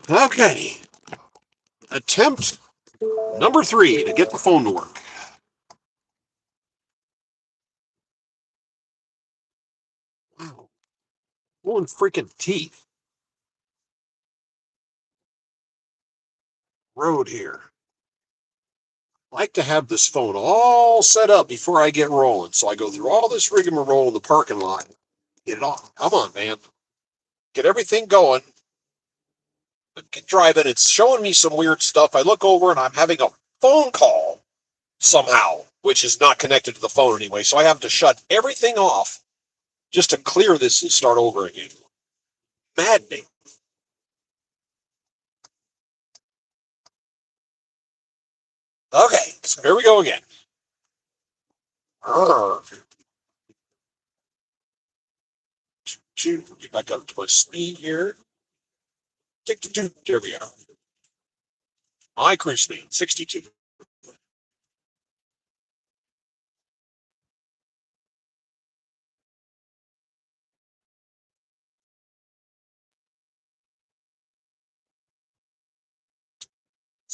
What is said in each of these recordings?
Okay. Attempt number 3 to get the phone to work. Wow. Pulling freaking teeth. Road here. I like to have this phone all set up before I get rolling. So I go through all this rigmarole in the parking lot. Get it on. Come on, man. Get everything going. Get driving. It's showing me some weird stuff. I look over and I'm having a phone call somehow, which is not connected to the phone anyway. So I have to shut everything off just to clear this and start over again. Maddening. Okay, so here we go again. Get back up to my speed here. There we are. My cruise speed, 62.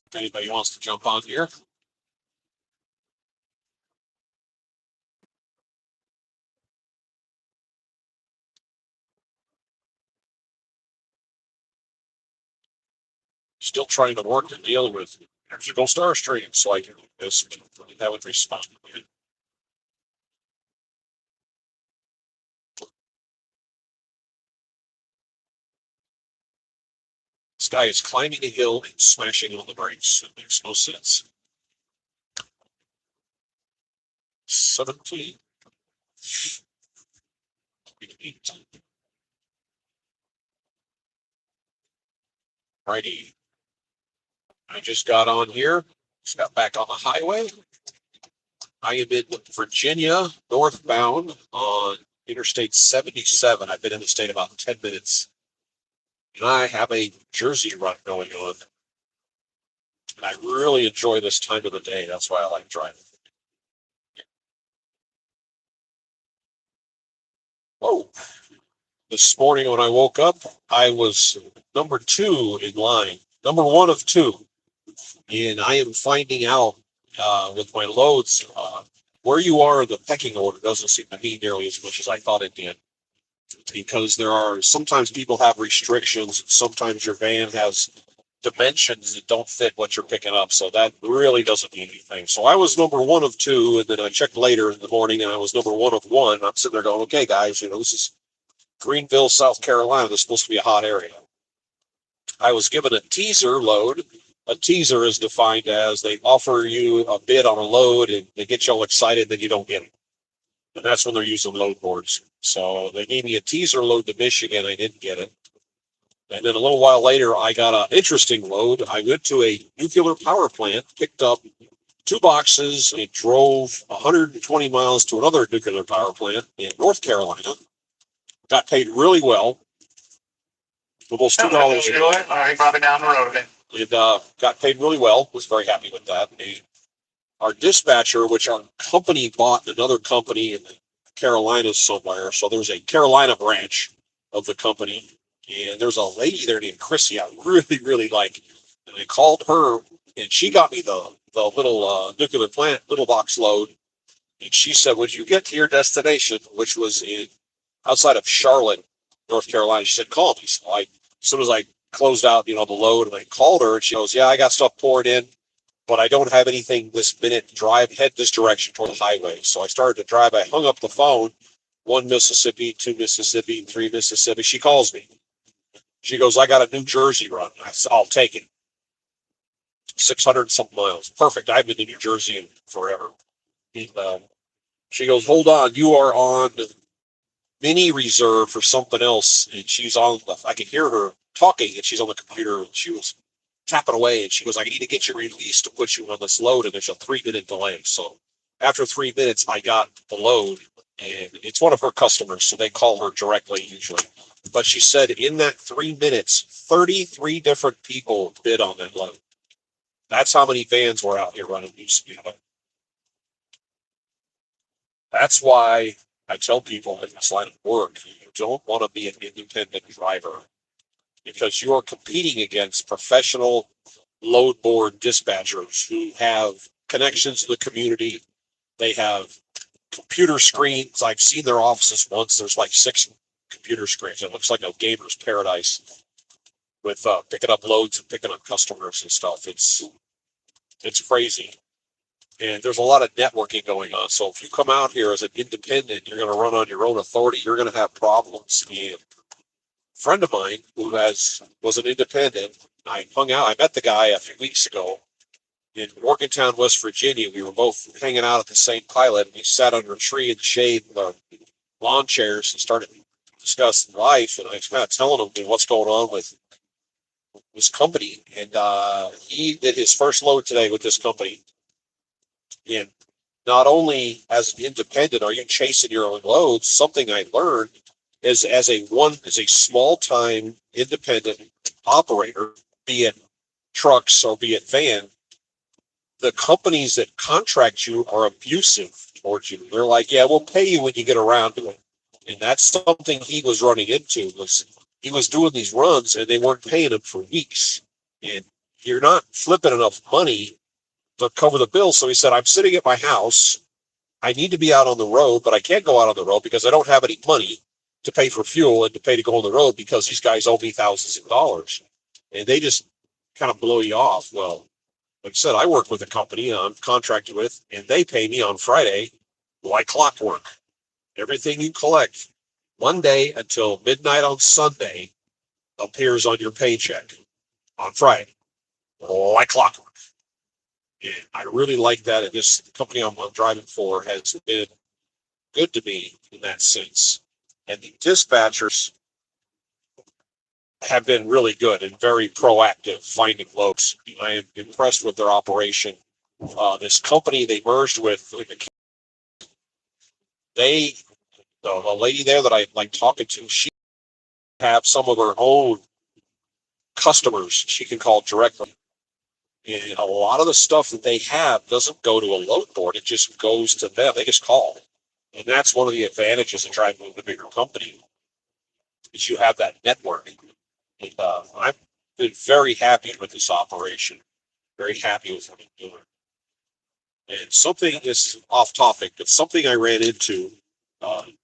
If anybody wants to jump on here. Still trying to work and deal with musical star streams so I can that would respond. This guy is climbing a hill and smashing on the brakes. It makes no sense. 17. Righty. I just got on here. Just got back on the highway. I am in Virginia, northbound on Interstate 77. I've been in the state about 10 minutes. And I have a Jersey run going on. And I really enjoy this time of the day. That's why I like driving. Whoa. This morning when I woke up, I was number 2 in line, number 1 of 2. And I am finding out with my loads, where you are in the pecking order doesn't seem to mean nearly as much as I thought it did. Because there are sometimes people have restrictions, sometimes your van has dimensions that don't fit what you're picking up. So that really doesn't mean anything. So I was number 1 of 2, and then I checked later in the morning and I was number 1 of 1. I'm sitting there going, okay, guys, this is Greenville, South Carolina. This is supposed to be a hot area. I was given a teaser load. A teaser is defined as they offer you a bid on a load and they get you all excited, then you don't get it. And that's when they're using load boards. So they gave me a teaser load to Michigan. I didn't get it. And then a little while later, I got an interesting load. I went to a nuclear power plant, picked up 2 boxes, and drove 120 miles to another nuclear power plant in North Carolina. Got paid really well, almost $2. All right, probably down the road. And got paid really well. Was very happy with that. And our dispatcher, which our company bought another company in the Carolinas somewhere. So there's a Carolina branch of the company. And there's a lady there named Chrissy I really, really like. And I called her, and she got me the little nuclear plant, little box load. And she said, when you get to your destination, which was outside of Charlotte, North Carolina, she said, call me. So as soon as I closed out, the load, and I called her, and she goes, yeah, I got stuff poured in, but I don't have anything this minute. Head this direction toward the highway. So I started to drive. I hung up the phone. 1 Mississippi, 2 Mississippi, 3 Mississippi. She calls me. She goes, I got a New Jersey run. I said, I'll take it. 600 something miles. Perfect. I've been in New Jersey forever. And, she goes, hold on. You are on mini reserve for something else. And she's on, I could hear her talking, and she's on the computer, and she was tapping away. And she goes, I need to get you released to put you on this load. And there's a 3-minute delay. So after 3 minutes, I got the load, and it's one of her customers. So they call her directly usually. But she said in that 3 minutes, 33 different people bid on that load. That's how many vans were out here running new speed. That's why I tell people in this line of work, you don't want to be an independent driver. because you are competing against professional load board dispatchers who have connections to the community. They have computer screens. I've seen their offices once. There's like 6 computer screens. It looks like a gamer's paradise with picking up loads and picking up customers and stuff. It's crazy. And there's a lot of networking going on. So if you come out here as an independent, you're going to run on your own authority, you're going to have problems. And a friend of mine who was an independent, I met the guy a few weeks ago in Morgantown, West Virginia. We were both hanging out at the same pilot, and we sat under a tree in the shade with our lawn chairs and started discussing life. And I was kind of telling him what's going on with this company. And he did his first load today with this company. And not only as an independent are you chasing your own loads, something I learned is as a small time independent operator, be it trucks or be it van, the companies that contract you are abusive towards you. They're like, yeah, we'll pay you when you get around to it. And that's something he was running into. Was he was doing these runs and they weren't paying him for weeks. And you're not flipping enough money to cover the bill. So he said, I'm sitting at my house. I need to be out on the road, but I can't go out on the road because I don't have any money to pay for fuel and to pay to go on the road because these guys owe me thousands of dollars. And they just kind of blow you off. Well, like I said, I work with a company I'm contracted with, and they pay me on Friday like clockwork. Everything you collect Monday until midnight on Sunday appears on your paycheck on Friday, like clockwork. And I really like that. And this company I'm driving for has been good to me in that sense. And the dispatchers have been really good and very proactive finding loads. I am impressed with their operation. This company they merged with, they the lady there that I like talking to, she have some of her own customers she can call directly. And a lot of the stuff that they have doesn't go to a load board; it just goes to them. They just call, and that's one of the advantages of trying to move a bigger company is you have that network. And, I've been very happy with this operation. Very happy with what I'm doing. And something is off topic, but something I ran into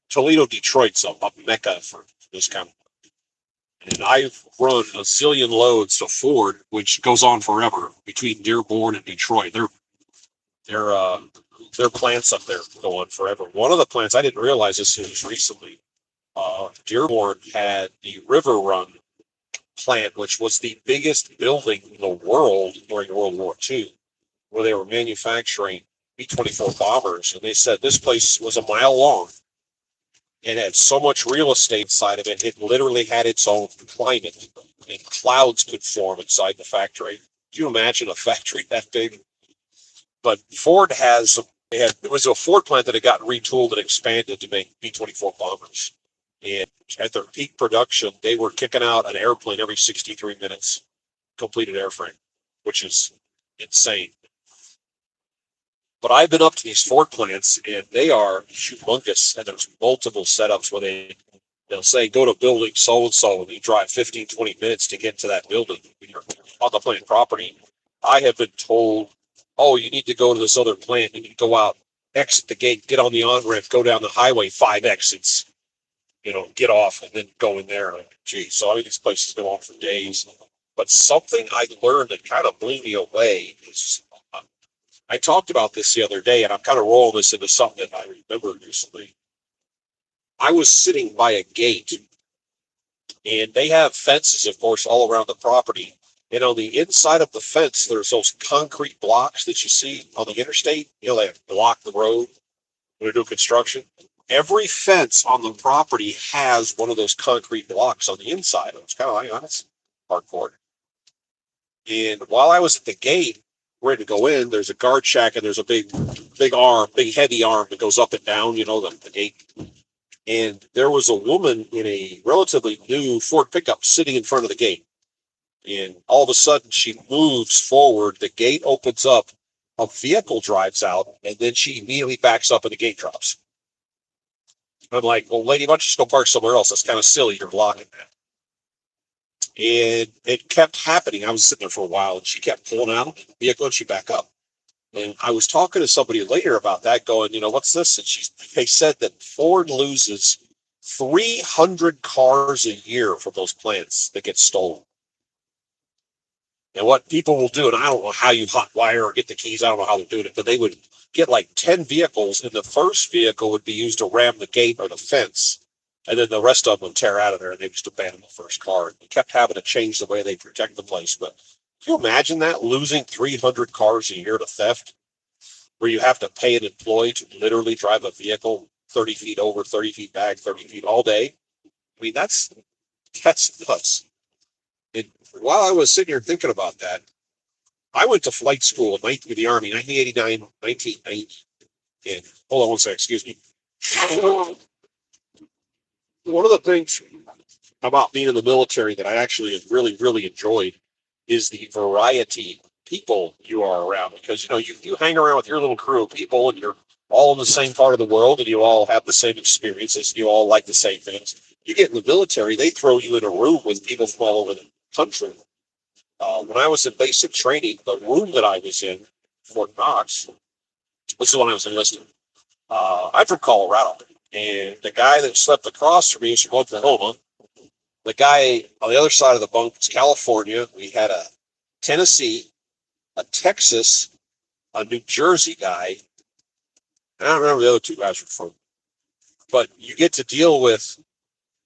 Toledo, Detroit's a mecca for this kind of. And I've run a zillion loads to Ford, which goes on forever between Dearborn and Detroit. Their their plants up there go on forever. One of the plants I didn't realize this was recently. Dearborn had the River Run plant, which was the biggest building in the world during World War II, where they were manufacturing B-24 bombers. And they said this place was a mile long and had so much real estate inside of it, it literally had its own climate, and clouds could form inside the factory. Can you imagine a factory that big? But Ford it was a Ford plant that had gotten retooled and expanded to make B-24 bombers. And at their peak production, they were kicking out an airplane every 63 minutes, completed airframe, which is insane. But I've been up to these Ford plants, and they are humongous. And there's multiple setups where they'll say, go to building so-and-so, and you drive 15, 20 minutes to get to that building when you're on the plant property. I have been told, oh, you need to go to this other plant. You need to go out, exit the gate, get on the on-ramp, go down the highway 5 exits, get off, and then go in there. Like, gee, so I mean, these places go on for days. But something I learned that kind of blew me away is I talked about this the other day, and I'm kind of rolling this into something that I remembered recently. I was sitting by a gate, and they have fences, of course, all around the property. And on the inside of the fence, there's those concrete blocks that you see on the interstate. They block the road when they do construction. Every fence on the property has one of those concrete blocks on the inside. It's kind of like, that's hardcore. And while I was at the gate, ready to go in, there's a guard shack and there's a big heavy arm that goes up and down, the gate. And there was a woman in a relatively new Ford pickup sitting in front of the gate. And all of a sudden she moves forward, the gate opens up, a vehicle drives out, and then she immediately backs up and the gate drops. I'm like, well, lady, why don't you just go park somewhere else? That's kind of silly. You're blocking that. And it kept happening. I was sitting there for a while, and she kept pulling out of the vehicle, and she'd back up. And I was talking to somebody later about that, going, what's this? And they said that Ford loses 300 cars a year from those plants that get stolen. And what people will do, and I don't know how you hotwire or get the keys, I don't know how they're doing it, but they would get like 10 vehicles, and the first vehicle would be used to ram the gate or the fence. And then the rest of them would tear out of there, and they just abandon the first car. And they kept having to change the way they protect the place. But can you imagine that, losing 300 cars a year to theft, where you have to pay an employee to literally drive a vehicle 30 feet over, 30 feet back, 30 feet all day? I mean, that's nuts. And while I was sitting here thinking about that, I went to flight school with the Army, 1989, 1990. And hold on one second, excuse me. One of the things about being in the military that I actually really, really enjoyed is the variety of people you are around. Because, you hang around with your little crew of people, and you're all in the same part of the world, and you all have the same experiences, you all like the same things. You get in the military, they throw you in a room with people from all over the country. When I was in basic training, the room that I was in, Fort Knox, this is when I was enlisted. I'm from Colorado, and the guy that slept across from me is from Oklahoma. The guy on the other side of the bunk was California. We had a Tennessee, a Texas, a New Jersey guy. I don't remember the other two guys were from, but you get to deal with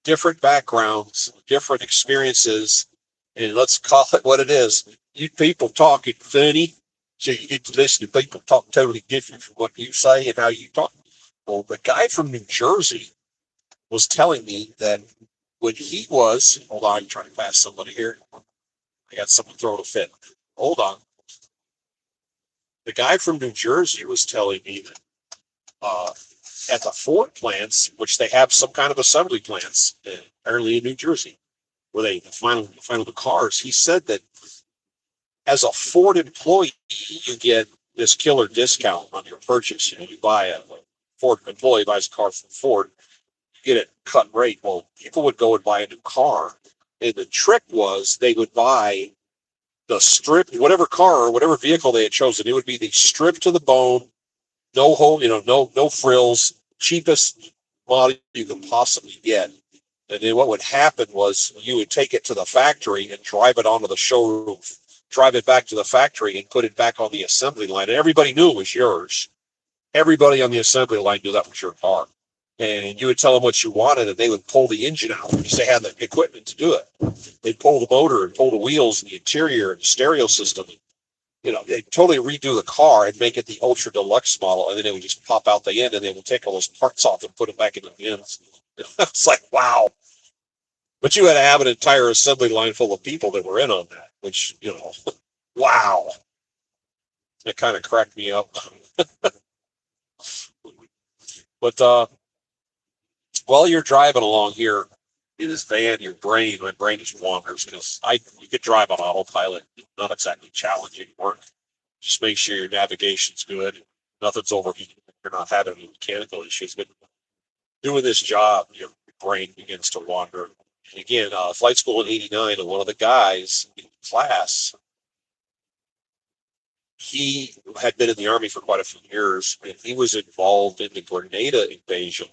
different backgrounds, different experiences, and let's call it what it is. You people talking funny, so you get to listen to people talk totally different from what you say and how you talk. Well, the guy from New Jersey was telling me that when he was, hold on, I'm trying to pass somebody here. I got someone throwing a fit. Hold on. The guy from New Jersey was telling me that at the Ford plants, which they have some kind of assembly plants, apparently in New Jersey, where they final the cars, he said that as a Ford employee, you get this killer discount on your purchase. You buy a Ford employee buys a car from Ford, you get it cut rate. Well, people would go and buy a new car, and the trick was they would buy the strip, whatever car or whatever vehicle they had chosen. It would be the strip to the bone, no hole, no frills, cheapest model you can possibly get. And then what would happen was you would take it to the factory and drive it onto the showroom, drive it back to the factory and put it back on the assembly line. And everybody knew it was yours. Everybody on the assembly line knew that was your car. And you would tell them what you wanted, and they would pull the engine out because they had the equipment to do it. They'd pull the motor and pull the wheels and the interior and the stereo system. They'd totally redo the car and make it the ultra deluxe model, and then they would just pop out the end, and they would take all those parts off and put them back in the bins. It's like, wow. But you had to have an entire assembly line full of people that were in on that, which, wow. It kind of cracked me up. But while you're driving along here in this van, my brain just wanders because you could drive on autopilot, not exactly challenging work. Just make sure your navigation's good, nothing's overheating, you're not having any mechanical issues. But doing this job, your brain begins to wander. And again, flight school in '89, and one of the guys in class, he had been in the Army for quite a few years, and he was involved in the Grenada invasion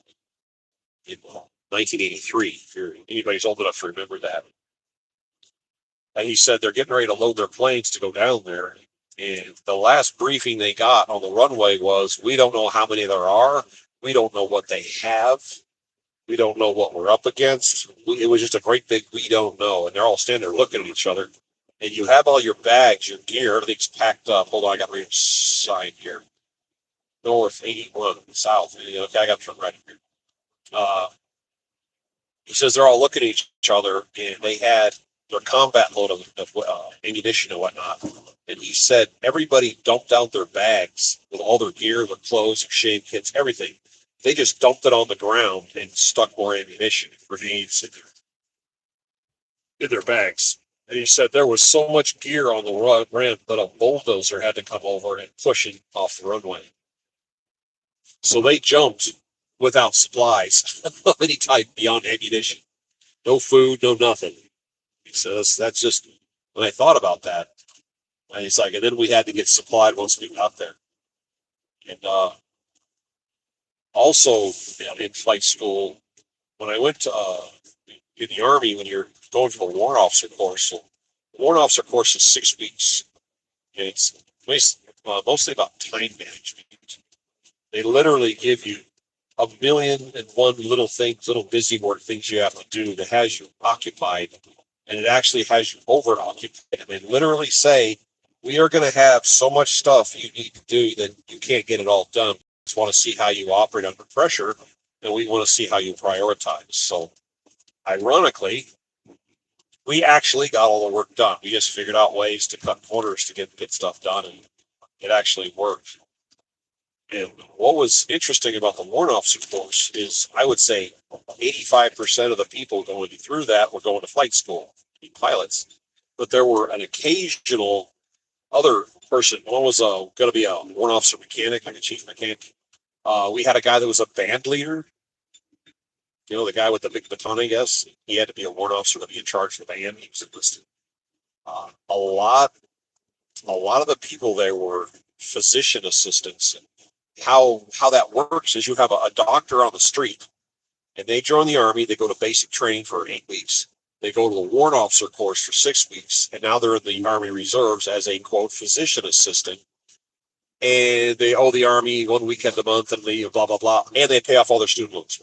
in 1983. If anybody's old enough to remember that. And he said they're getting ready to load their planes to go down there. And the last briefing they got on the runway was, we don't know how many there are. We don't know what they have. We don't know what we're up against. It was just a great big, we don't know. And they're all standing there looking at each other. And you have all your bags, your gear, everything's packed up. Hold on, I got to read sign here. North 81, south. Okay, I got to turn right here. He says they're all looking at each other, and they had their combat load of ammunition and whatnot. And he said everybody dumped out their bags with all their gear, their clothes, their shave kits, everything. They just dumped it on the ground and stuck more ammunition, grenades in their bags. And he said there was so much gear on the ramp that a bulldozer had to come over and push it off the runway. So they jumped without supplies of any type beyond ammunition. No food, no nothing. So that's just when I thought about that. And he's like, and then we had to get supplied once we got there. And also in flight school, when I went to in the Army, when you're going for the warrant officer course, so the warrant officer course is 6 weeks. And it's mostly about time management. They literally give you a million and one little things, little busy work things you have to do that has you occupied, and it actually has you over occupied. And they literally say, we are going to have so much stuff you need to do that you can't get it all done. We just want to see how you operate under pressure, and we want to see how you prioritize. So, ironically, we actually got all the work done. We just figured out ways to cut corners to get stuff done, and it actually worked. And what was interesting about the warrant officer course is I would say 85% of the people going through that were going to flight school, to be pilots. But there were an occasional other person. One was going to be a warrant officer mechanic, like a chief mechanic. We had a guy that was a band leader. You know, the guy with the big baton, I guess. He had to be a warrant officer to be in charge of the band. He was enlisted. A lot of the people there were physician assistants. How that works is you have a doctor on the street, and they join the Army. They go to basic training for 8 weeks. They go to the warrant officer course for 6 weeks, and now they're in the Army Reserves as a quote physician assistant. And they owe the Army 1 weekend a month and leave, blah blah blah, and they pay off all their student loans.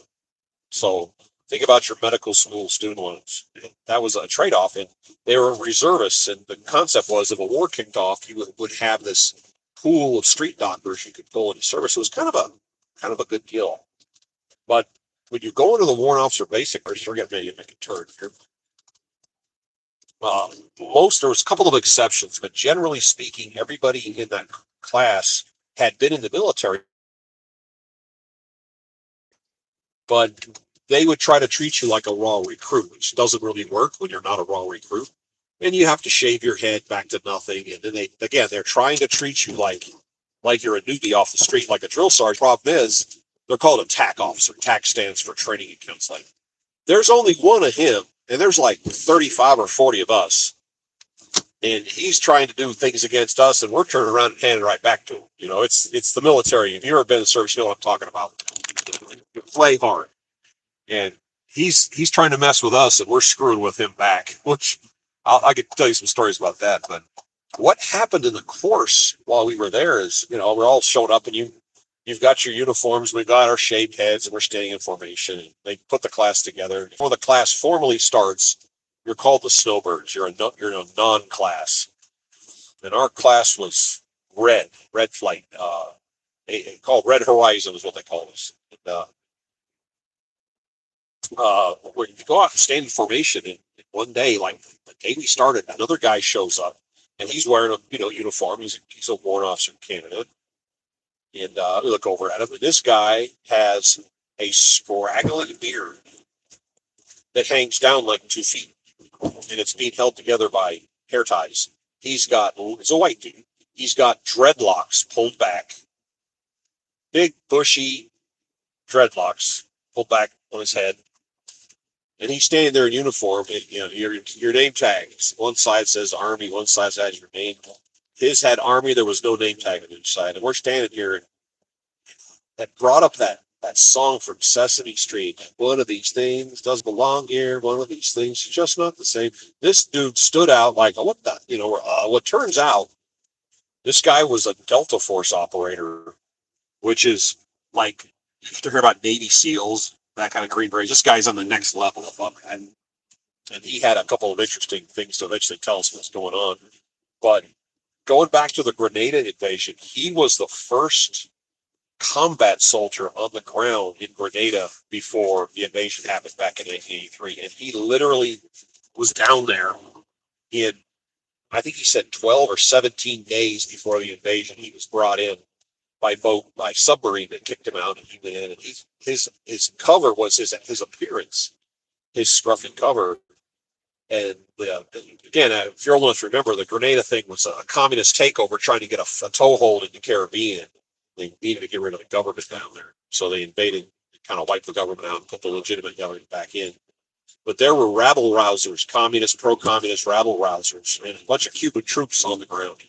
So think about your medical school student loans. That was a trade-off, and they were reservists. And the concept was, if a war kicked off, you would have this pool of street doctors you could pull into service. It was kind of a good deal. But when you go into the warrant officer basic course, forget me, you make a turn here. There was a couple of exceptions, but generally speaking, everybody in that class had been in the military, but they would try to treat you like a raw recruit, which doesn't really work when you're not a raw recruit. And you have to shave your head back to nothing. And then they're trying to treat you like you're a newbie off the street, like a drill sergeant. Problem is, they're called a TAC officer. TAC stands for training and counseling. There's only one of him, and there's like 35 or 40 of us. And he's trying to do things against us, and we're turning around and handing it right back to him. You know, it's the military. If you've ever been in service, you know what I'm talking about. You play hard. And he's trying to mess with us, and we're screwing with him back, which I could tell you some stories about that. But what happened in the course while we were there is, you know, we're all showed up, and you've got your uniforms, we've got our shaved heads, and we're standing in formation. And they put the class together. Before the class formally starts, you're called the Snowbirds. You're in a non-class, and our class was red flight, called Red Horizon is what they call us. And, where you go out and stand in formation, and one day, like the day we started, another guy shows up, and he's wearing a uniform. He's a warrant officer candidate, and we look over at him, and this guy has a scraggly beard that hangs down like 2 feet, and it's being held together by hair ties. He's a white dude. He's got dreadlocks pulled back, big bushy dreadlocks pulled back on his head. And he's standing there in uniform, and your name tags. One side says Army, one side has your name. His had Army, there was no name tag on each side. And we're standing here, and that brought up that song from Sesame Street. One of these things doesn't belong here. One of these things is just not the same. This dude stood out like, oh, what the, what turns out, this guy was a Delta Force operator, which is like, you have to hear about Navy SEALs, that kind of Green Berets. This guy's on the next level above, and he had a couple of interesting things to eventually tell us what's going on. But going back to the Grenada invasion, he was the first combat soldier on the ground in Grenada before the invasion happened back in 1983, and he literally was down there in, I think he said 12 or 17 days before the invasion. He was brought in by submarine that kicked him out, and he went in, and his cover was his appearance, his scruffy cover. And again, if you're old enough to remember, the Grenada thing was a communist takeover trying to get a toehold in the Caribbean. They needed to get rid of the government down there, so they invaded, kind of wiped the government out, and put the legitimate government back in. But there were rabble rousers, communist, pro-communist rabble rousers, and a bunch of Cuban troops on the ground.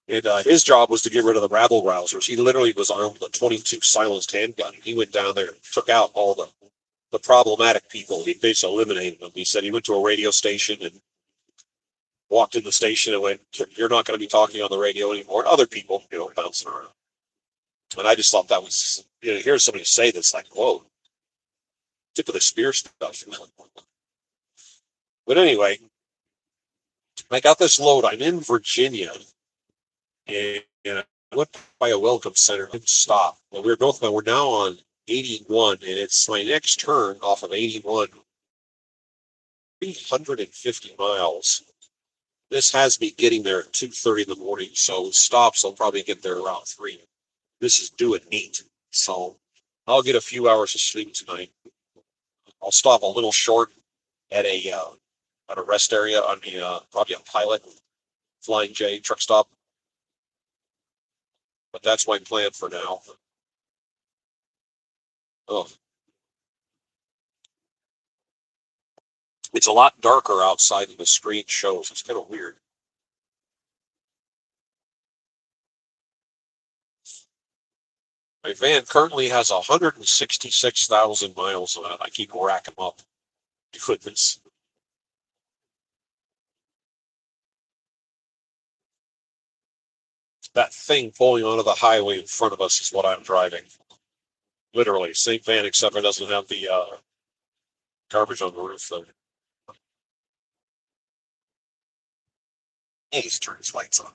And his job was to get rid of the rabble rousers. He literally was armed with a 22 silenced handgun. He went down there and took out all the problematic people. He basically eliminated them. He said he went to a radio station and walked in the station and went, "You're not going to be talking on the radio anymore." Other people, bouncing around. And I just thought that was, here's somebody say this, like, whoa, tip of the spear stuff. But anyway, I got this load. I'm in Virginia, and I went by a welcome center, didn't stop. But we're now on 81, and it's my next turn off of 81, 350 miles. This has me getting there at 2:30 in the morning, so stops, I'll probably get there around 3. This is due at 8, so I'll get a few hours of sleep tonight. I'll stop a little short at a rest area on the probably a Pilot Flying J truck stop, but that's my plan for now. Oh, it's a lot darker outside than the screen shows. It's kind of weird. My van currently has 166,000 miles on it. I keep racking them up. Goodness. That thing pulling onto the highway in front of us is what I'm driving. Literally, same van, except it doesn't have the garbage on the roof, though. He's turned his lights on.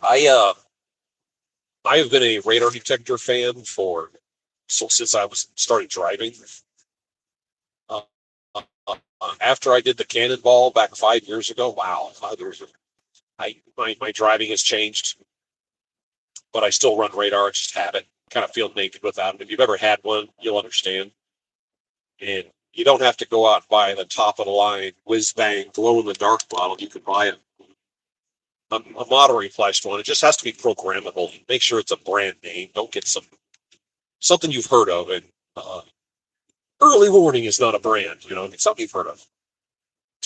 I have been a radar detector fan since I was started driving. Uh, After I did the cannonball back 5 years ago, wow, 5 years ago, my driving has changed, but I still run radar. I just have it. Kind of feel naked without it. If you've ever had one, you'll understand. And you don't have to go out and buy the top of the line whiz bang glow in the dark model. You can buy a moderately priced one. It just has to be programmable. Make sure it's a brand name. Don't get something you've heard of. And early warning is not a brand. It's something you've heard of.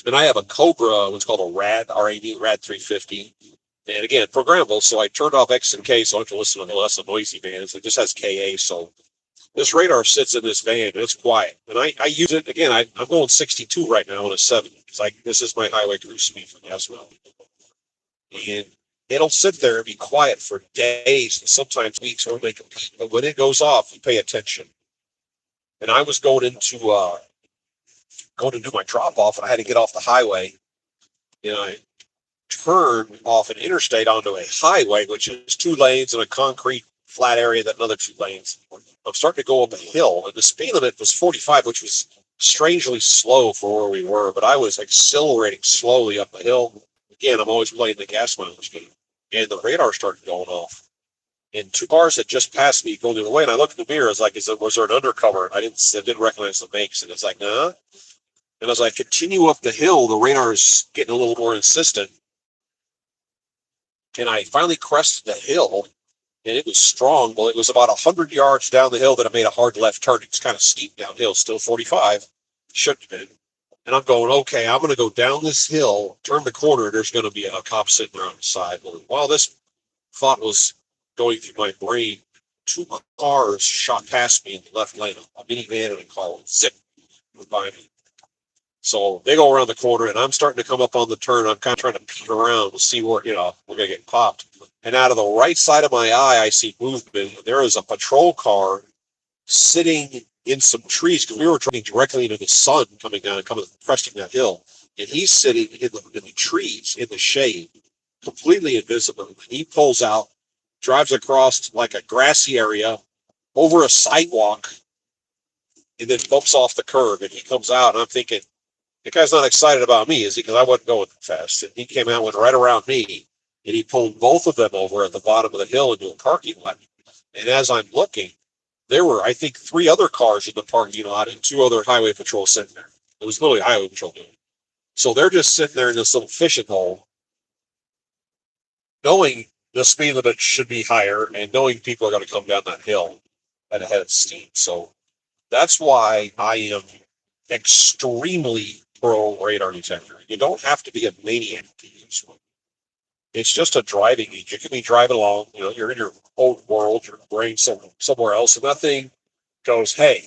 And I have a Cobra, what's called a RAD, R-A-D, RAD 350. And again, programmable. So I turned off X and K, so I don't have to listen to the less noisy bands. It just has KA. So this radar sits in this van, and it's quiet. And I use it, again, I'm going 62 right now on a 7. It's like, this is my highway cruise speed for gas well. And it'll sit there and be quiet for days, and sometimes weeks, or they compete. But when it goes off, you pay attention. And I was going to do my drop off, and I had to get off the highway. I turned off an interstate onto a highway, which is 2 lanes and a concrete flat area, that another 2 lanes. I'm starting to go up a hill, and the speed limit was 45, which was strangely slow for where we were, but I was accelerating slowly up the hill. Again, I'm always playing the gas mileage game, and the radar started going off. And 2 cars had just passed me going the other way, and I looked in the mirror. I was like, was there an undercover? I didn't recognize the makes, and it's like, nah. And as I continue up the hill, the radar is getting a little more insistent. And I finally crested the hill, and it was strong. Well, it was about 100 yards down the hill that I made a hard left turn. It's kind of steep downhill, still 45. Shouldn't have been. And I'm going, okay, I'm going to go down this hill, turn the corner, there's going to be a cop sitting there on the side. Well, while this thought was going through my brain, 2 cars shot past me in the left lane, a minivan and a car, zip by me. So they go around the corner, and I'm starting to come up on the turn. I'm kind of trying to peek around to see where, we're going to get popped. And out of the right side of my eye, I see movement. There is a patrol car sitting in some trees, because we were driving directly into the sun coming down and cresting that hill. And he's sitting in the trees, in the shade, completely invisible. And he pulls out, drives across like a grassy area, over a sidewalk, and then bumps off the curb. And he comes out, and I'm thinking, the guy's not excited about me, is he? Because I wasn't going fast. And he came out, went right around me, and he pulled both of them over at the bottom of the hill into a parking lot. And as I'm looking, there were, I think, 3 other cars in the parking lot and 2 other highway patrols sitting there. It was literally highway patrol doing it. So they're just sitting there in this little fishing hole, knowing the speed limit should be higher and knowing people are going to come down that hill. at a head of steam. So that's why I am extremely pro radar detector. You don't have to be a maniac to use one. It's just a driving aid. You can be driving along, you're in your own world, your brain somewhere else, and that thing goes, hey,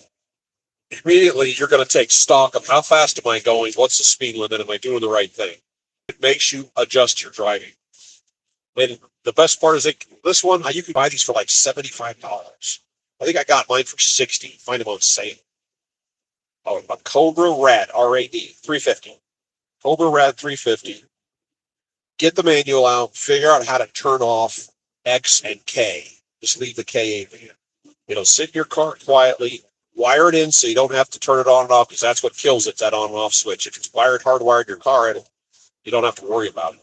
immediately you're going to take stock of how fast am I going? What's the speed limit? Am I doing the right thing? It makes you adjust your driving. And the best part is this one, you can buy these for like $75. I think I got mine for 60. Find them on sale. Oh, a Cobra Rad, R-A-D, 350. Cobra Rad 350. Get the manual out, figure out how to turn off X and K. Just leave the K in. Sit in your car quietly, wire it in so you don't have to turn it on and off because that's what kills it, that on and off switch. If it's hardwired your car, you don't have to worry about it.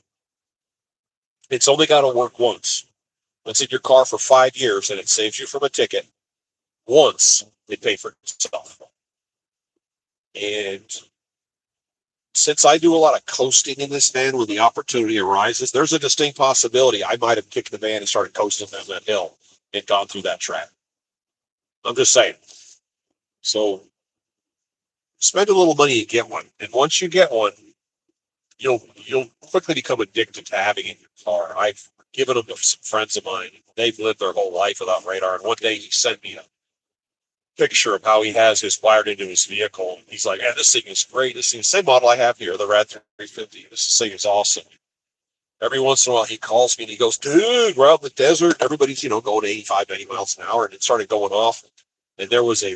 It's only got to work once. It's in your car for 5 years and it saves you from a ticket. Once it pays for itself. And since I do a lot of coasting in this van when the opportunity arises, there's a distinct possibility I might have kicked the van and started coasting down that hill and gone through that trap. I'm just saying. So spend a little money and get one. And once you get one, you'll quickly become addicted to having it in your car. I've given them to some friends of mine. They've lived their whole life without radar. And one day he sent me a picture of how he has his wired into his vehicle. He's like, "Yeah, this thing is great. This thing, same model I have here, the Rad 350. This thing is awesome." Every once in a while, he calls me and he goes, "Dude, we're out in the desert. Everybody's going 85, 90 miles an hour," and it started going off. And there was a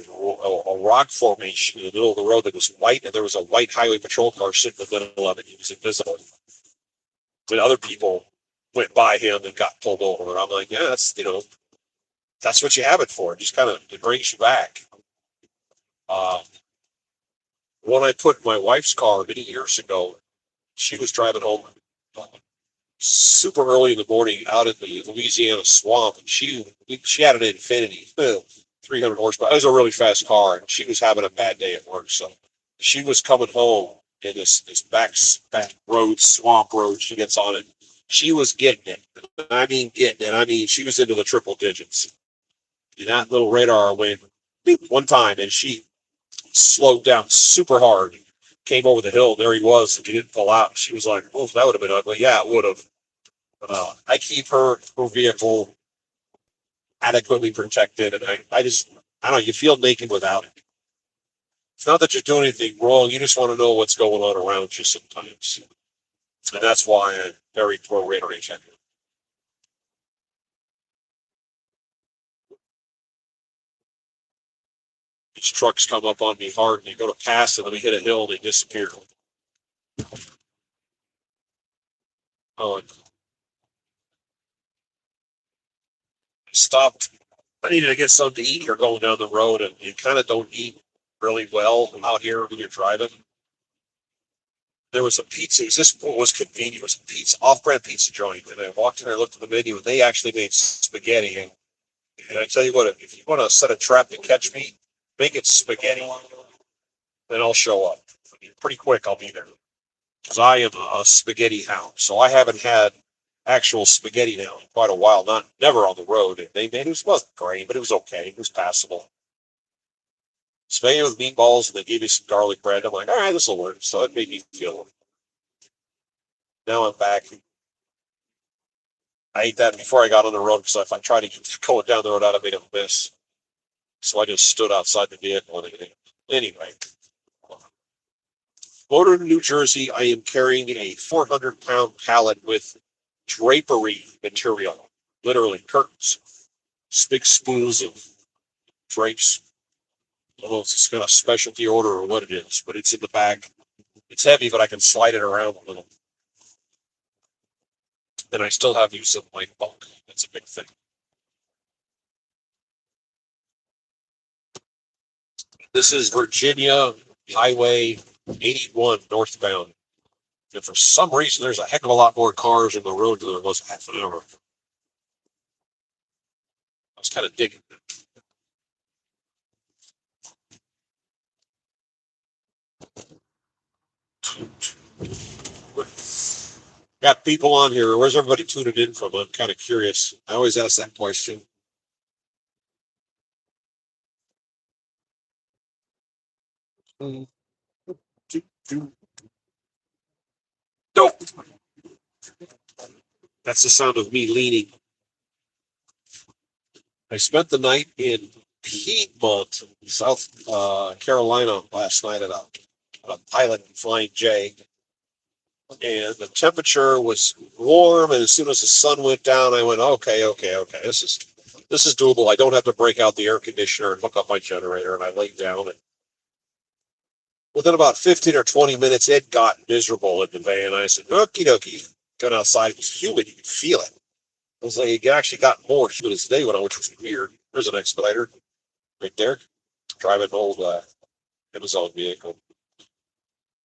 rock formation in the middle of the road that was white, and there was a white highway patrol car sitting in the middle of it. He was invisible. When other people went by him and got pulled over, I'm like, yeah, that's what you have it for. It just kind of it brings you back. Uh, when I put my wife's car many years ago, she was driving home super early in the morning out in the Louisiana swamp, and she had an Infinity, 300 horsepower. It was a really fast car, and she was having a bad day at work, so she was coming home in this back road, swamp road. She gets on it. She was getting it. I mean, getting it. I mean, she was into the triple digits. And that little radar went beep one time, and she slowed down super hard. Came over the hill. There he was. And he didn't pull out. She was like, "Oh, that would have been ugly." Yeah, it would have. I keep her vehicle adequately protected, and I don't know. You feel naked without it. It's not that you're doing anything wrong. You just want to know what's going on around you sometimes, and that's why I'm very pro radar agent. These trucks come up on me hard, and they go to pass, and then we hit a hill, and they disappear. Oh, and I stopped. I needed to get something to eat here going down the road, and you kind of don't eat really well out here when you're driving. There was a pizza. This was convenient. It was a pizza, off-brand pizza joint. And I walked in there, looked at the menu, and they actually made spaghetti. And I tell you what, if you want to set a trap to catch me, make it spaghetti, then I'll show up. I mean, pretty quick, I'll be there. Because I am a spaghetti hound. So I haven't had actual spaghetti now in quite a while. Never on the road. And they made it wasn't great, but it was okay. It was passable. Spaghetti with meatballs, and they gave me some garlic bread. I'm like, all right, this will work. So it made me feel it. Now I'm back. I ate that before I got on the road because if I tried to get going down the road, I'd have made a miss. So I just stood outside the vehicle. Anyway, motor to New Jersey, I am carrying a 400-pound pallet with drapery material, literally curtains, big spools of drapes. I don't know if it's got a specialty order or what it is, but it's in the back. It's heavy, but I can slide it around a little. And I still have use of my bulk. That's a big thing. This is Virginia Highway 81 northbound. And for some reason, there's a heck of a lot more cars in the road than there was half an hour. I was kind of digging it. Got people on here. Where's everybody tuning in from? I'm kind of curious. I always ask that question. Nope. That's the sound of me leaning. I spent the night in Piedmont, South Carolina last night at a pilot Flying J. And the temperature was warm. And as soon as the sun went down, I went, okay. This is doable. I don't have to break out the air conditioner and hook up my generator. And I laid down. And within about 15 or 20 minutes, it got miserable in the van. I said, okie dokie. Got outside. It was humid. You could feel it. It was like it actually got more humid as the day went on, which was weird. There's an Expediter right there. Driving an old Amazon vehicle.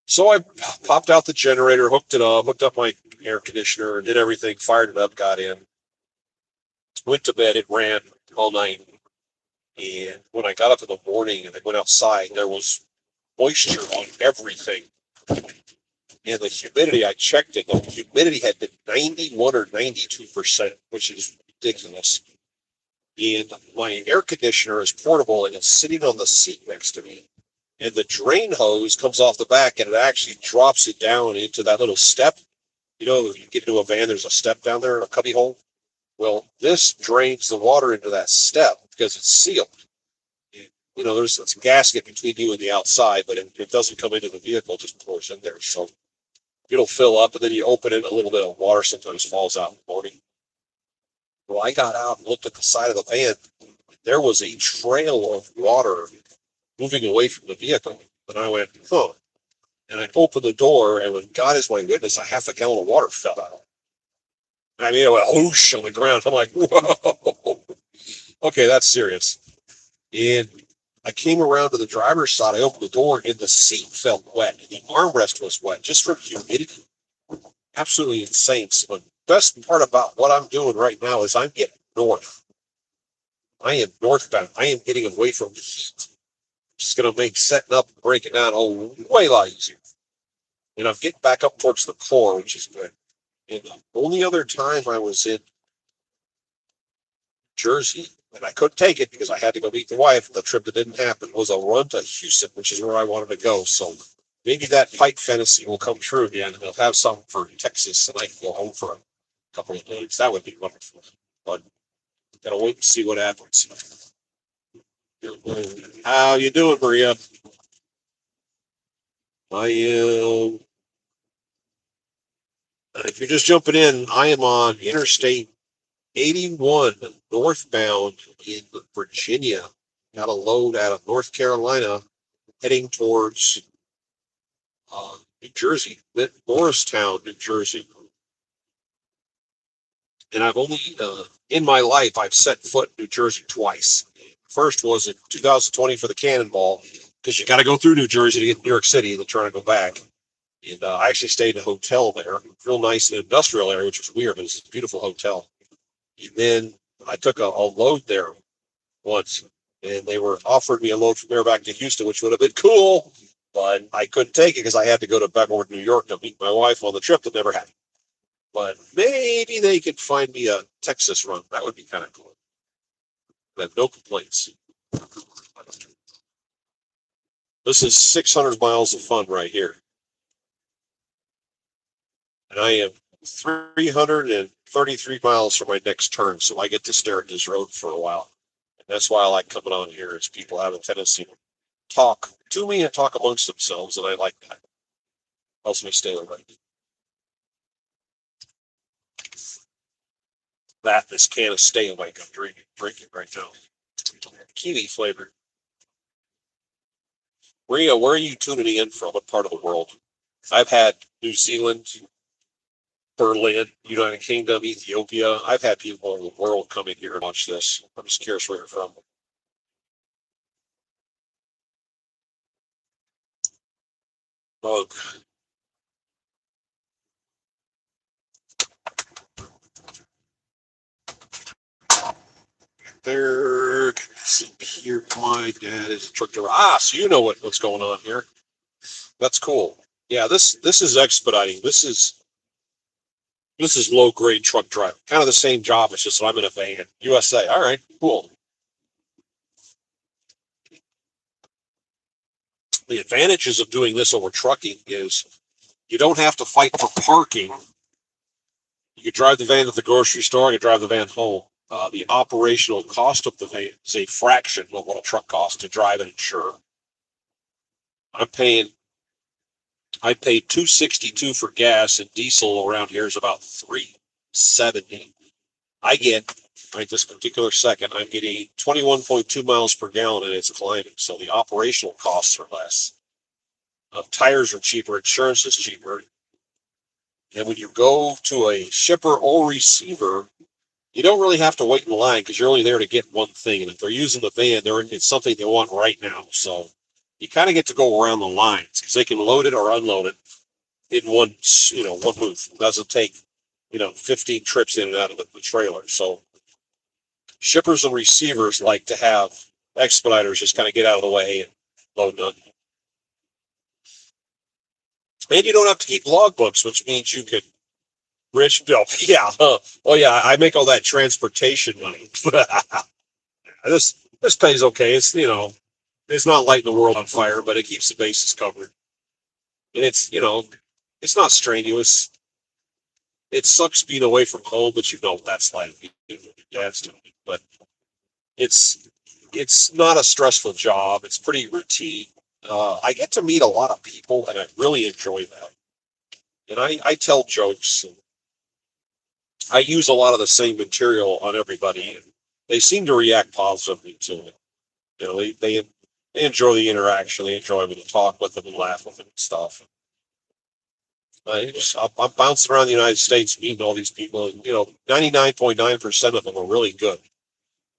So I popped out the generator, hooked up my air conditioner, did everything, fired it up, got in, went to bed. It ran all night. And when I got up in the morning and I went outside, there was moisture on everything. And the humidity, I checked it, the humidity had been 91 or 92%, which is ridiculous. And my air conditioner is portable and it's sitting on the seat next to me. And the drain hose comes off the back and it actually drops it down into that little step. You know, you get into a van, there's a step down there in a cubby hole. Well, this drains the water into that step because it's sealed. You know, there's a gasket between you and the outside, but it doesn't come into the vehicle, it just pours in there. So it'll fill up and then you open it, a little bit of water sometimes falls out in the morning. Well, I got out and looked at the side of the van. There was a trail of water moving away from the vehicle. And I went, huh. And I opened the door, and when God is my witness, a half a gallon of water fell out. I mean, it went whoosh on the ground. I'm like, whoa. Okay, that's serious. And I came around to the driver's side. I opened the door, and the seat felt wet. And the armrest was wet just from humidity. Absolutely insane. So the best part about what I'm doing right now is I'm getting north. I am northbound. I am getting away from the heat. It's going to make setting up and breaking down a way lot easier. And I'm getting back up towards the core, which is good. And the only other time I was in Jersey, and I couldn't take it because I had to go meet the wife, the trip that didn't happen, was a run to Houston, which is where I wanted to go. So maybe that pipe fantasy will come true again, and they'll have something for Texas, and I can go home for a couple of days. That would be wonderful. But gotta wait and see what happens. How you doing, Maria? I am. If you're just jumping in, I am on Interstate 81 northbound in Virginia. Got a load out of North Carolina heading towards New Jersey, Morristown, New Jersey. And I've only, in my life, I've set foot in New Jersey twice. First was in 2020 for the Cannonball, because you got to go through New Jersey to get to New York City and then trying to go back. And I actually stayed in a hotel there, real nice industrial area, which was weird, but it's a beautiful hotel. And then I took a load there once, and they were offering me a load from there back to Houston, which would have been cool, but I couldn't take it because I had to go to Beckwourth, New York to meet my wife on the trip that never happened. But maybe they could find me a Texas run. That would be kind of cool. I have no complaints. This is 600 miles of fun right here. And I am 333 miles from my next turn, so I get to stare at this road for a while. And that's why I like coming on here, is people have a tendency to talk to me and talk amongst themselves, and I like that. Helps me stay awake. This can of Stay Awake I'm drinking right now. Kiwi flavored. Maria, where are you tuning in from? What part of the world? I've had New Zealand, Berlin, United Kingdom, Ethiopia. I've had people in the world come in here and watch this. I'm just curious where you're from. Mug. There. See here, my dad is a truck driver. So you know what's going on here. That's cool. Yeah, this is expediting. This is low grade truck driving. Kind of the same job. It's just I'm in a van. USA. All right, cool. The advantages of doing this over trucking is you don't have to fight for parking. You can drive the van to the grocery store, you can drive the van home. The operational cost of the van is a fraction of what a truck costs to drive and insure. I'm paying I pay $2.62 for gas, and diesel around here is about $3.70. I get right this particular second, I'm getting 21.2 miles per gallon, and it's climbing. So the operational costs are less. Tires are cheaper, insurance is cheaper. And when you go to a shipper or receiver, you don't really have to wait in line because you're only there to get one thing. And if they're using the van, it's something they want right now. So you kind of get to go around the lines because they can load it or unload it in one move. It doesn't take 15 trips in and out of the trailer. So shippers and receivers like to have expediters just kind of get out of the way and load done. And you don't have to keep logbooks, which means you could rich bill. Yeah. Oh yeah, I make all that transportation money. this pays okay. It's not lighting the world on fire, but it keeps the bases covered. And it's not strenuous. It sucks being away from home, but that's like dad's doing. But it's it's not a stressful job. It's pretty routine. I get to meet a lot of people, and I really enjoy that. And I tell jokes. And I use a lot of the same material on everybody, and they seem to react positively to it. They enjoy the interaction. They enjoy me to talk with them and laugh with them and stuff. I'm bouncing around the United States, meeting all these people, and 99.9% of them are really good.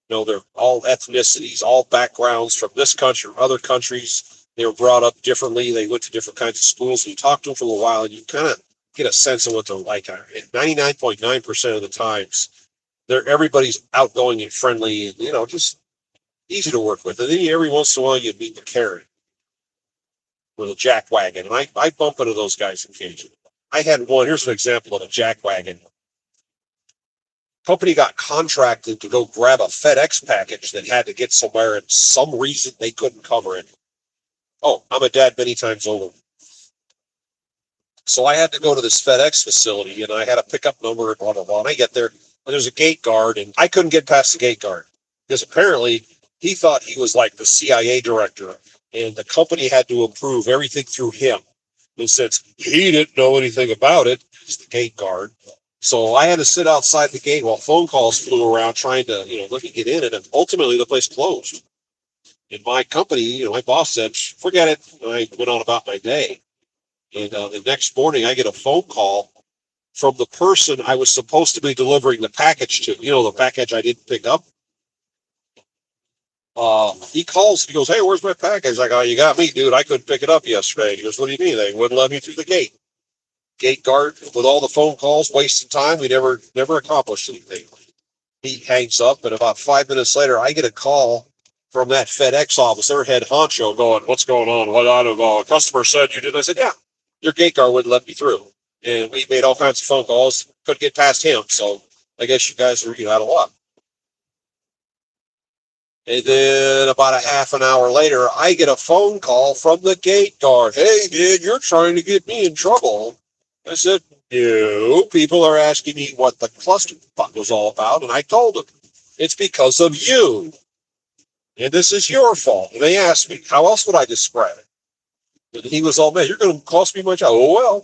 They're all ethnicities, all backgrounds from this country, or other countries. They were brought up differently. They went to different kinds of schools. And you talk to them for a while, and you kind of get a sense of what they're like. 99.9% of the times, everybody's outgoing and friendly, and just easy to work with. And then every once in a while, you meet the Karen with a jack wagon, and I bump into those guys occasionally. I had one. Here's an example of a jack wagon. Company got contracted to go grab a FedEx package that had to get somewhere, and some reason they couldn't cover it. Oh, I'm a dad many times over. So I had to go to this FedEx facility, and I had a pickup number and blah, blah, blah. And I get there, and there's a gate guard, and I couldn't get past the gate guard because apparently he thought he was like the CIA director, and the company had to approve everything through him. And since he didn't know anything about it, he's the gate guard. So I had to sit outside the gate while phone calls flew around trying to, let me get in. And ultimately the place closed. And my company, my boss said, forget it. And I went on about my day. And the next morning I get a phone call from the person I was supposed to be delivering the package to, the package I didn't pick up. He calls, he goes, hey, where's my package? I go, you got me, dude. I couldn't pick it up yesterday. He goes, what do you mean? They wouldn't let me through the gate. Gate guard with all the phone calls, wasting time. We never accomplished anything. He hangs up, and about 5 minutes later, I get a call from that FedEx office, their head honcho, going, what's going on? What I don't know. A customer said you did. I said, yeah, your gate guard wouldn't let me through. And we made all kinds of phone calls, couldn't get past him. So I guess you guys are out of luck. And then about a half an hour later, I get a phone call from the gate guard. Hey, dude, you're trying to get me in trouble. I said, no, people are asking me what the clusterfuck was all about, and I told them, it's because of you. And this is your fault. And they asked me, how else would I describe it? And he was all, man, you're going to cost me my job. Oh,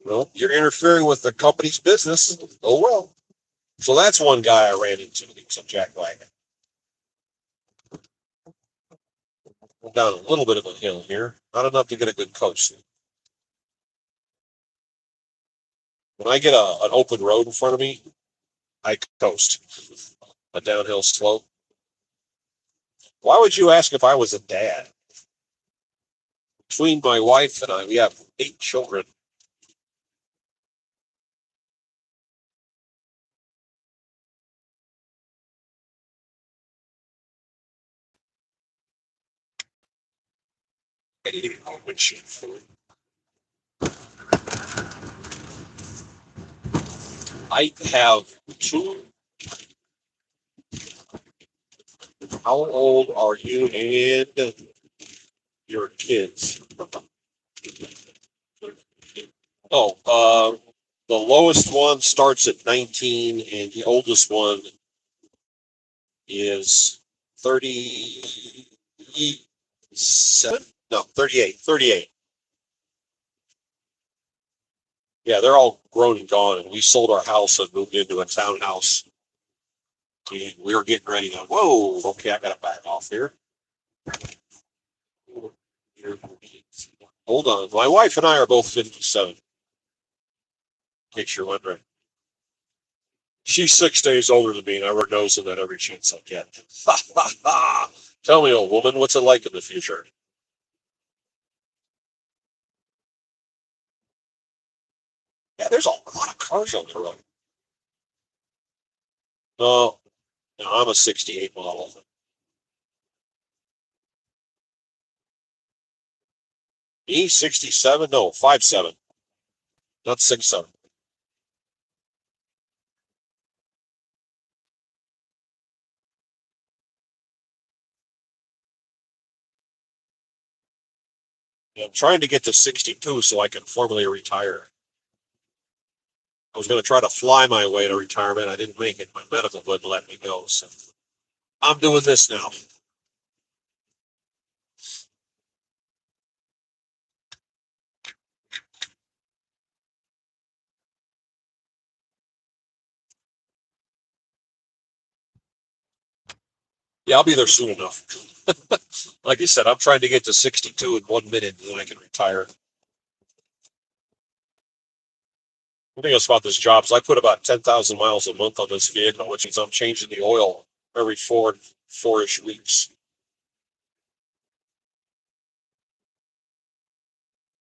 well, you're interfering with the company's business. Oh, well. So that's one guy I ran into. He was a jackwagon. Down a little bit of a hill here. Not enough to get a good coach. When I get an open road in front of me, I coast. A downhill slope. Why would you ask if I was a dad? Between my wife and I, we have 8 children. I have 2. How old are you? And your kids. Oh, the lowest one starts at 19, and the oldest one is 37? No, 38. 38. Yeah, they're all grown and gone, and we sold our house and moved into a townhouse. And we were getting ready to, whoa, okay, I got to back off here. Hold on. My wife and I are both 57, in case you're wondering. She's 6 days older than me, and I wear nose in that every chance I get. Tell me, old woman, what's it like in the future? Yeah, there's a lot of cars on the road. No, no, I'm a 68 model. E 67? No, 57, not 67. Yeah, I'm trying to get to 62 so I can formally retire. I was going to try to fly my way to retirement. I didn't make it. My medical wouldn't let me go. So I'm doing this now. Yeah, I'll be there soon enough. Like you said, I'm trying to get to 62 in 1 minute, and then I can retire. The thing else about this job is I put about 10,000 miles a month on this vehicle, which means I'm changing the oil every four-ish weeks.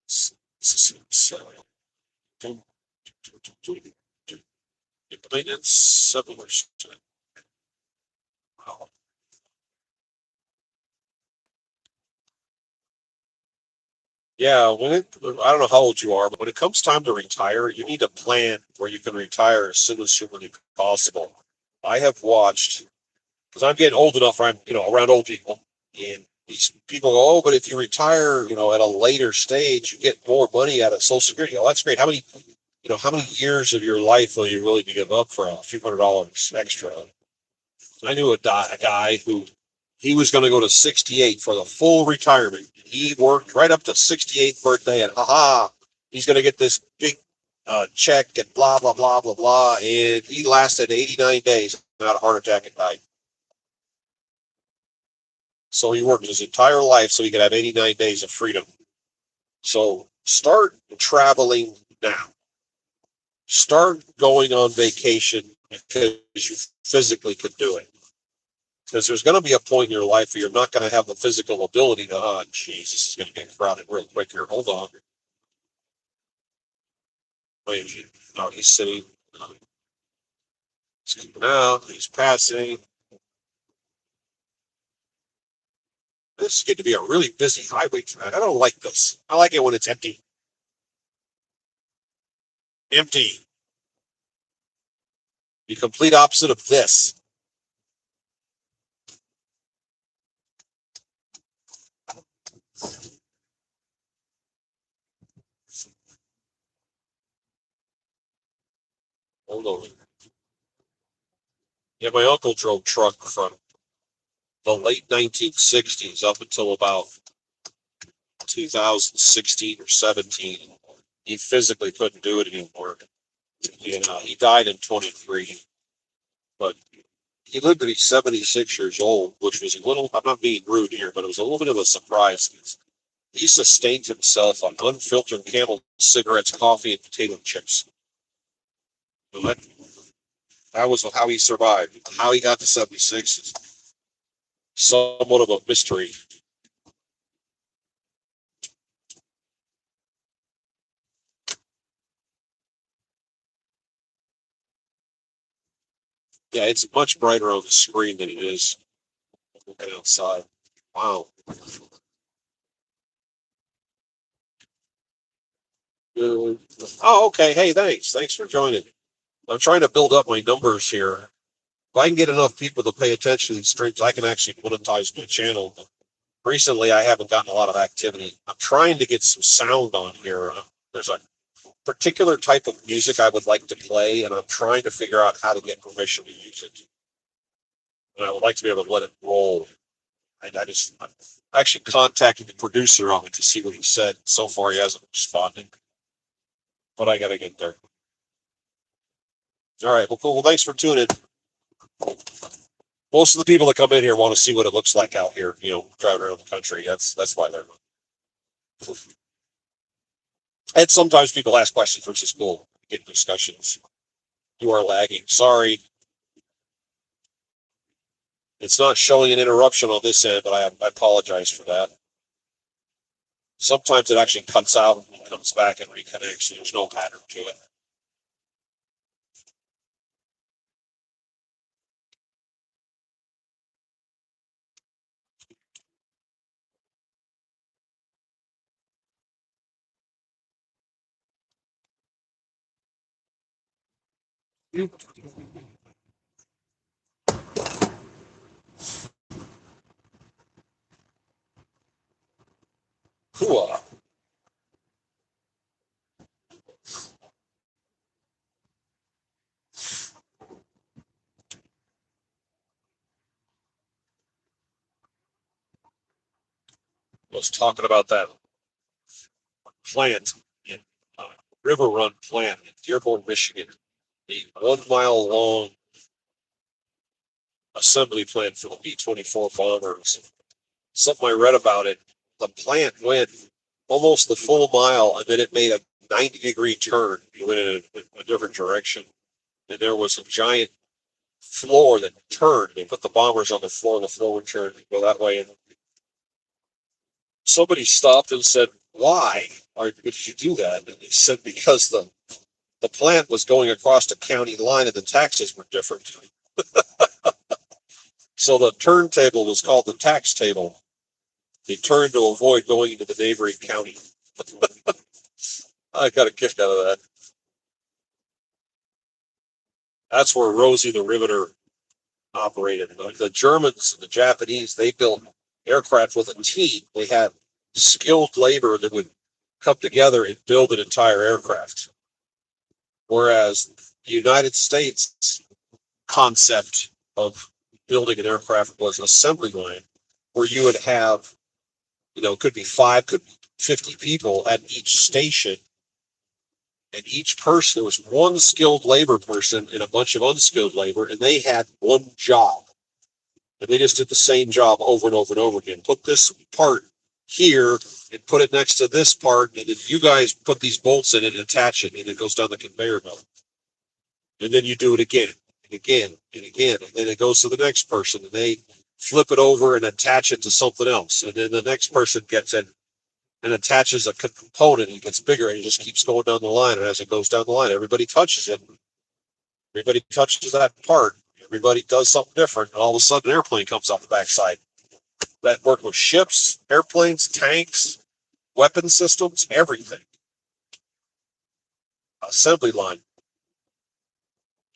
So, maintenance 7%. Wow. Yeah, I don't know how old you are, but when it comes time to retire, you need a plan where you can retire as soon as humanly possible. I have watched, because I'm getting old enough, where I'm, around old people, and these people go, oh, but if you retire, at a later stage, you get more money out of Social Security. Oh, that's great. How many years of your life will you really give up for a few $100s extra? I knew a guy who he was going to go to 68 for the full retirement. He worked right up to 68th birthday, and he's going to get this big check and blah blah blah blah blah. And he lasted 89 days without a heart attack and died. So he worked his entire life so he could have 89 days of freedom. So start traveling now. Start going on vacation because you physically could do it. Because there's going to be a point in your life where you're not going to have the physical ability to, oh, geez, this is going to get crowded real quick here. Hold on. Wait, oh, he's sitting. He's coming out. He's passing. This is going to be a really busy highway tonight. I don't like this. I like it when it's empty. Empty. The complete opposite of this. Hold on. Yeah, my uncle drove truck from the late 1960s up until about 2016 or 17. He physically couldn't do it anymore. And he died in 23. But he lived to be 76 years old, which was a little, I'm not being rude here, but it was a little bit of a surprise. He sustained himself on unfiltered Camel cigarettes, coffee, and potato chips. So that was how he survived. How he got to 76 is somewhat of a mystery. Yeah, it's much brighter on the screen than it is looking outside. Wow. Oh, okay. Hey, thanks. Thanks for joining. I'm trying to build up my numbers here. If I can get enough people to pay attention to these streams, I can actually monetize my channel. Recently, I haven't gotten a lot of activity. I'm trying to get some sound on here. There's a particular type of music I would like to play, and I'm trying to figure out how to get permission to use it. And I would like to be able to let it roll. And I actually contacted the producer on it to see what he said. So far, he hasn't responded, but I got to get there. All right. Well, cool. Well, thanks for tuning in. Most of the people that come in here want to see what it looks like out here, driving around the country. That's why they're. And sometimes people ask questions, which is cool. Get discussions. You are lagging. Sorry, it's not showing an interruption on this end, but I apologize for that. Sometimes it actually cuts out and comes back and reconnects. So there's no pattern to it. Cool. I was talking about that plant in uh, River Run plant in Dearborn, Michigan, the 1 mile long assembly plant for the B-24 bombers. Something I read about it, the plant went almost the full mile, and then it made a 90-degree turn. It went in a different direction. And there was a giant floor that turned. They put the bombers on the floor, and the floor would turn and go that way. And somebody stopped and said, "Why did you do that?" And they said, "Because the plant was going across the county line, and the taxes were different. So the turntable was called the tax table. They turned to avoid going into the neighboring county." I got a kick out of that. That's where Rosie the Riveter operated. The Germans and the Japanese, they built aircraft with a team. They had skilled labor that would come together and build an entire aircraft. Whereas the United States concept of building an aircraft was an assembly line where you would have, it could be five, could be 50 people at each station. And each person, there was one skilled labor person and a bunch of unskilled labor, and they had one job. And they just did the same job over and over and over again. Put this part here and put it next to this part, and then you guys put these bolts in it and attach it, and it goes down the conveyor belt. And then you do it again and again and again, and then it goes to the next person, and they flip it over and attach it to something else. And then the next person gets it and attaches a component, and it gets bigger, and it just keeps going down the line. And as it goes down the line, everybody touches it. Everybody touches that part. Everybody does something different, and all of a sudden, an airplane comes off the backside. That worked with ships, airplanes, tanks, weapon systems, everything. Assembly line.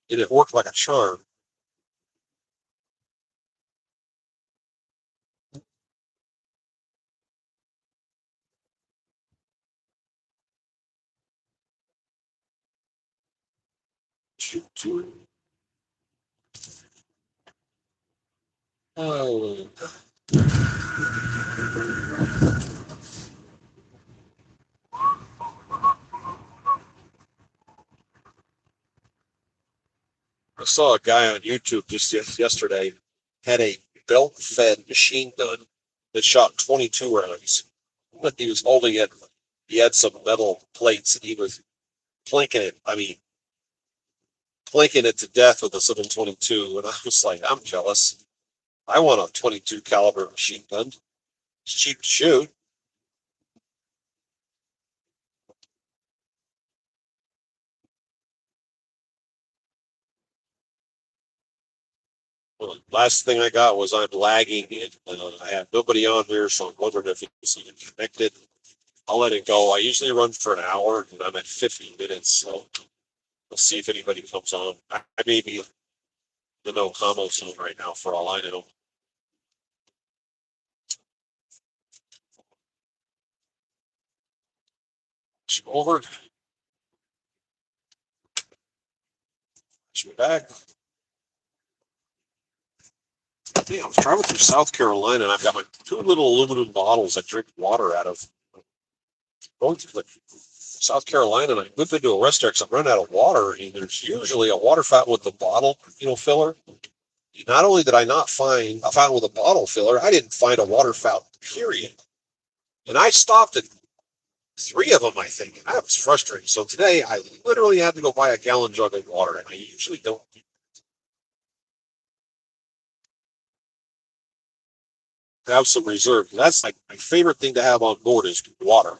And it worked like a charm. Oh, I saw a guy on YouTube just yesterday had a belt-fed machine gun that shot 22 rounds. But he was holding it. He had some metal plates, and he was plinking it. I mean, plinking it to death with a 722. And I was like, I'm jealous. I want a 22 caliber machine gun. It's cheap to shoot. Well, last thing I got was I'm lagging, and I have nobody on here, so I'm wondering if it's even connected. I'll let it go. I usually run for an hour, and I'm at 50 minutes, so we'll see if anybody comes on. I may be in the no combo zone right now, for all I know. Over. Switch back. Yeah, I was driving through South Carolina, and I've got my two little aluminum bottles I drink water out of. Going through South Carolina, and I whip into a rest area because I'm running out of water, and there's usually a water fountain with the bottle, filler. Not only did I not find a fountain with a bottle filler, I didn't find a water fountain, period. And I stopped at three of them, I think. And that was frustrating. So today, I literally had to go buy a gallon jug of water, and I usually don't have some reserve. That's like my favorite thing to have on board is water.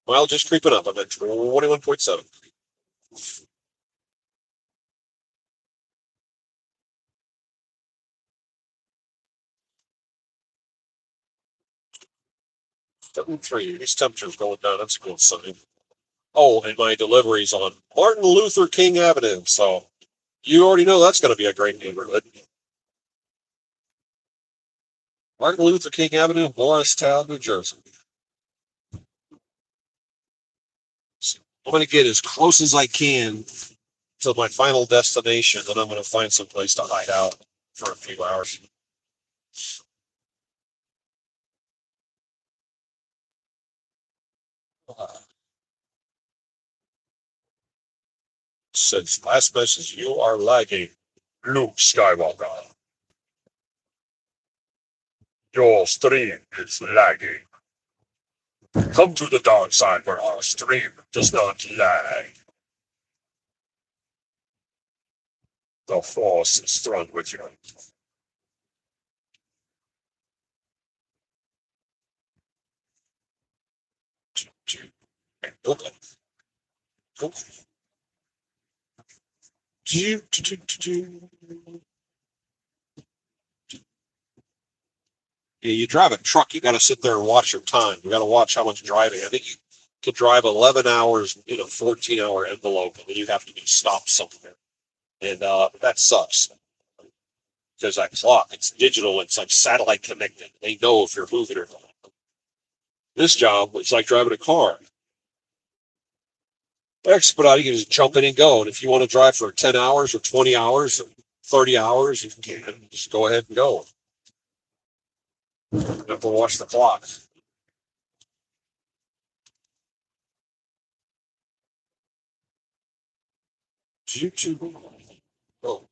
Well, just creeping up. I'm at 21.7. 73. These temperatures going down. That's a good sign. Oh, and my delivery's on Martin Luther King Avenue. So you already know that's going to be a great neighborhood. Martin Luther King Avenue, Morristown, New Jersey. So I'm going to get as close as I can to my final destination, then I'm going to find some place to hide out for a few hours. Since last message, you are lagging. Luke Skywalker. Your stream is lagging. Come to the dark side where our stream does not lag. The Force is strong with you. Okay. Yeah, you drive a truck, you got to sit there and watch your time. You got to watch how much driving. I think you could drive 11 hours in a 14-hour envelope, and then you have to be stopped somewhere. And that sucks because that clock, it's digital, it's like satellite connected. They know if you're moving or not. This job, it's like driving a car. Expediting, you just jump in and go. And if you want to drive for 10 hours or 20 hours or 30 hours, you can just go ahead and go. You have to watch the clock. YouTube. Oh.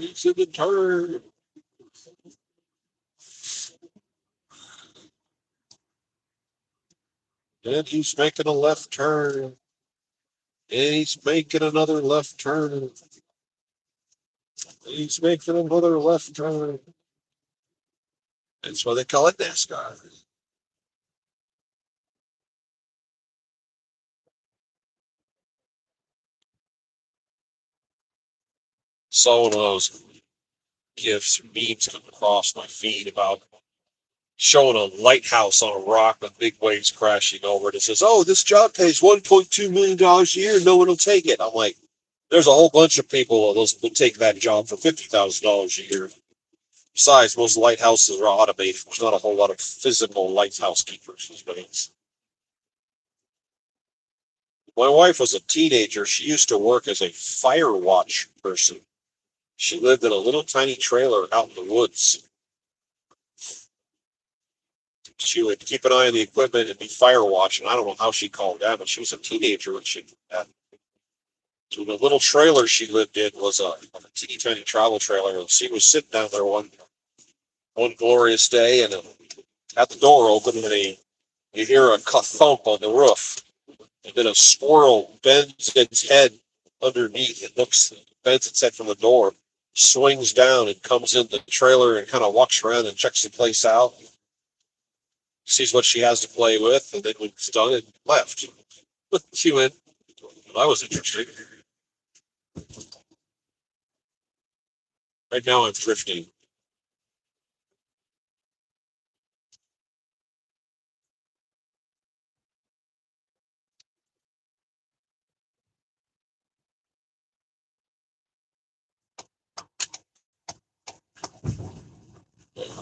He's in the turn. And he's making a left turn. And he's making another left turn. And he's making another left turn. That's why they call it NASCAR. Saw one of those gifs, memes come across my feed about showing a lighthouse on a rock with big waves crashing over it. It says, "Oh, this job pays $1.2 million a year. No one will take it." I'm like, there's a whole bunch of people that will take that job for $50,000 a year. Besides, most lighthouses are automated. There's not a whole lot of physical lighthouse keepers these days. My wife was a teenager. She used to work as a fire watch person. She lived in a little tiny trailer out in the woods. She would keep an eye on the equipment and be fire watching. I don't know how she called that, but she was a teenager when she did that. So the little trailer she lived in was a teeny tiny travel trailer. And she was sitting down there one glorious day, and had the door open, and you hear a thump on the roof, and then a squirrel bends its head underneath. It bends its head from the door, swings down, and comes in the trailer and kind of walks around and checks the place out, sees what she has to play with, and then when it's done, it left. She went, well, that was interesting. Right now I'm drifting.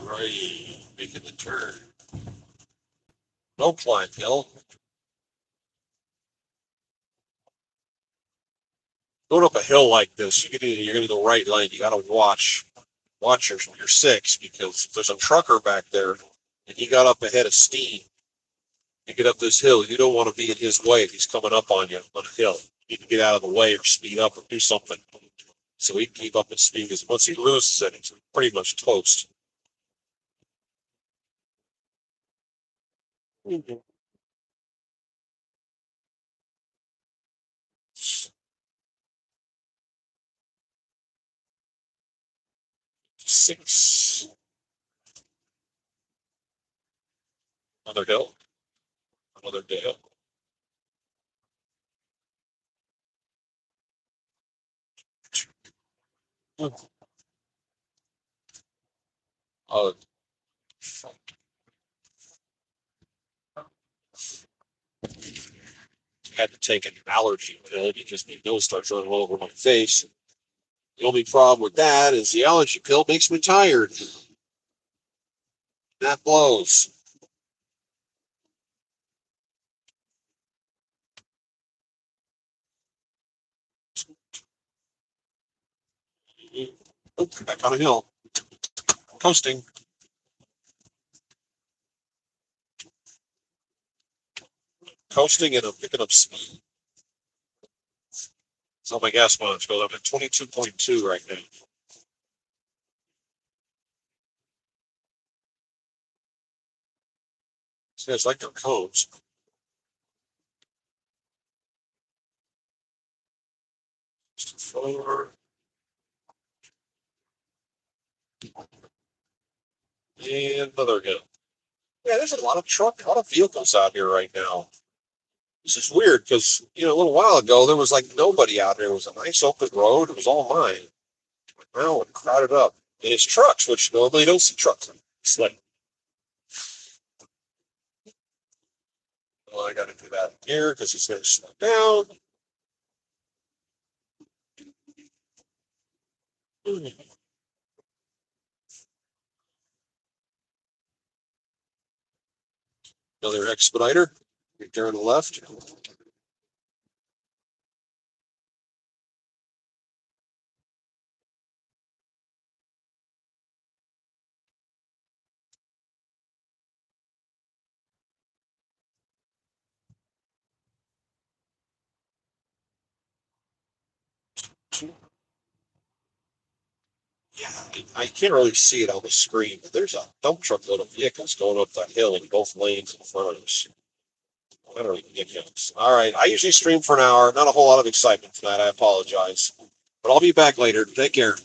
Right, making the turn. No climb hill. Going up a hill like this, you're gonna go right lane. You gotta watch your six because there's a trucker back there and he got up ahead of steam. You get up this hill, you don't want to be in his way if he's coming up on you on a hill. You need to get out of the way or speed up or do something so he can keep up his speed because once he loses it, he's pretty much toast. Six. Another hill. Another hill. Uh, had to take an allergy pill because my nose starts running all over my face. The only problem with that is the allergy pill makes me tired. That blows. Oh, back on a hill. Coasting. Coasting and I'm picking up speed. So my gas mileage goes up at 22.2 right now. So it's like they're cones. Four. And another hill. Yeah, there's a lot of vehicles out here right now. This is weird because, a little while ago, there was like nobody out there. It was a nice open road. It was all mine. Now it's crowded up. And it's trucks, which normally you don't see trucks. It's like, well, I got to do that here because he's going to slow down. Another Expediter. Right there on the left. Yeah, I can't really see it on the screen, but there's a dump truck load of vehicles going up that hill in both lanes in front of us. I don't even get counts. All right, I usually stream for an hour. Not a whole lot of excitement tonight. I apologize, but I'll be back later. Take care.